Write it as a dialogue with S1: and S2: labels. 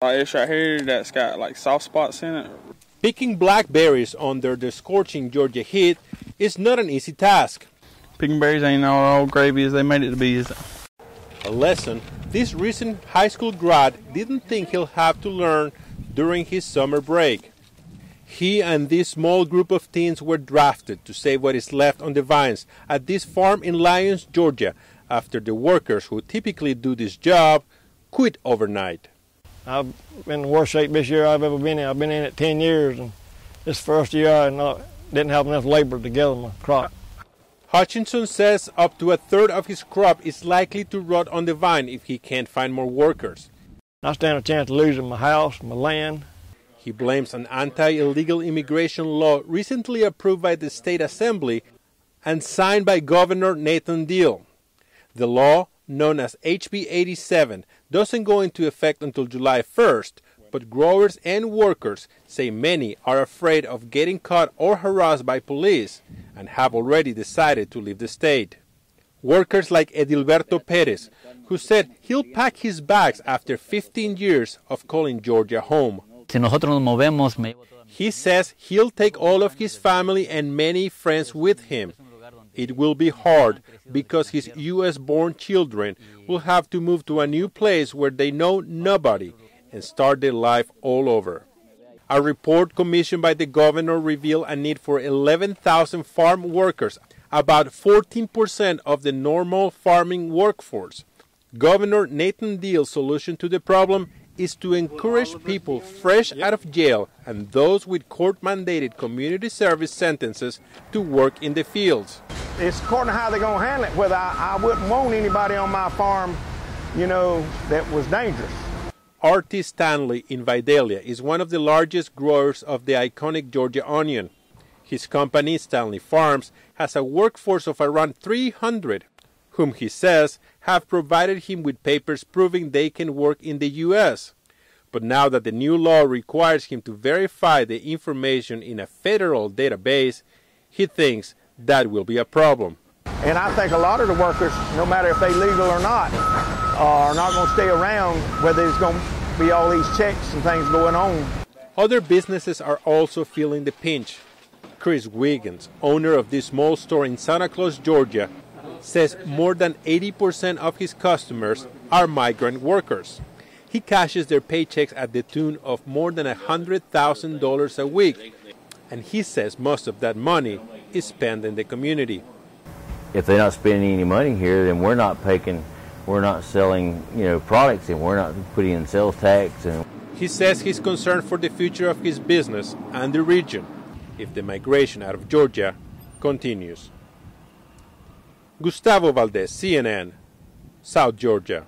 S1: Like this right here that's got like soft spots in it.
S2: Picking blackberries under the scorching Georgia heat is not an easy task.
S1: Picking berries ain't all gravy as they made it to be, is it?
S2: A lesson this recent high school grad didn't think he'll have to learn during his summer break. He and this small group of teens were drafted to save what is left on the vines at this farm in Lyons, Georgia, after the workers who typically do this job quit overnight.
S3: I've been in the worst shape this year I've ever been in. I've been in it 10 years, and this first year I didn't have enough labor to gather my crop.
S2: Hutchinson says up to a third of his crop is likely to rot on the vine if he can't find more workers.
S3: I stand a chance of losing my house, my land.
S2: He blames an anti-illegal immigration law recently approved by the state assembly and signed by Governor Nathan Deal. The law, known as HB 87, doesn't go into effect until July 1st, but growers and workers say many are afraid of getting caught or harassed by police and have already decided to leave the state. Workers like Edilberto Perez, who said he'll pack his bags after 15 years of calling Georgia home. He says he'll take all of his family and many friends with him. It will be hard because his U.S.-born children will have to move to a new place where they know nobody and start their life all over. A report commissioned by the governor revealed a need for 11,000 farm workers, about 14% of the normal farming workforce. Governor Nathan Deal's solution to the problem is to encourage people fresh out of jail and those with court-mandated community service sentences to work in the fields.
S3: It's according to how they're going to handle it, whether I wouldn't want anybody on my farm, that was dangerous.
S2: R.T. Stanley in Vidalia is one of the largest growers of the iconic Georgia onion. His company, Stanley Farms, has a workforce of around 300, whom he says have provided him with papers proving they can work in the U.S. But now that the new law requires him to verify the information in a federal database, he thinks that will be a problem.
S3: And I think a lot of the workers, no matter if they're legal or not, are not going to stay around where there's going to be all these checks and things going on.
S2: Other businesses are also feeling the pinch. Chris Wiggins, owner of this small store in Santa Claus, Georgia, says more than 80% of his customers are migrant workers. He cashes their paychecks at the tune of more than $100,000 a week, and he says most of that money is spent in the community.
S4: If they're not spending any money here, then we're not selling, products, and we're not putting in sales tax. And
S2: he says he's concerned for the future of his business and the region if the migration out of Georgia continues. Gustavo Valdez, CNN, South Georgia.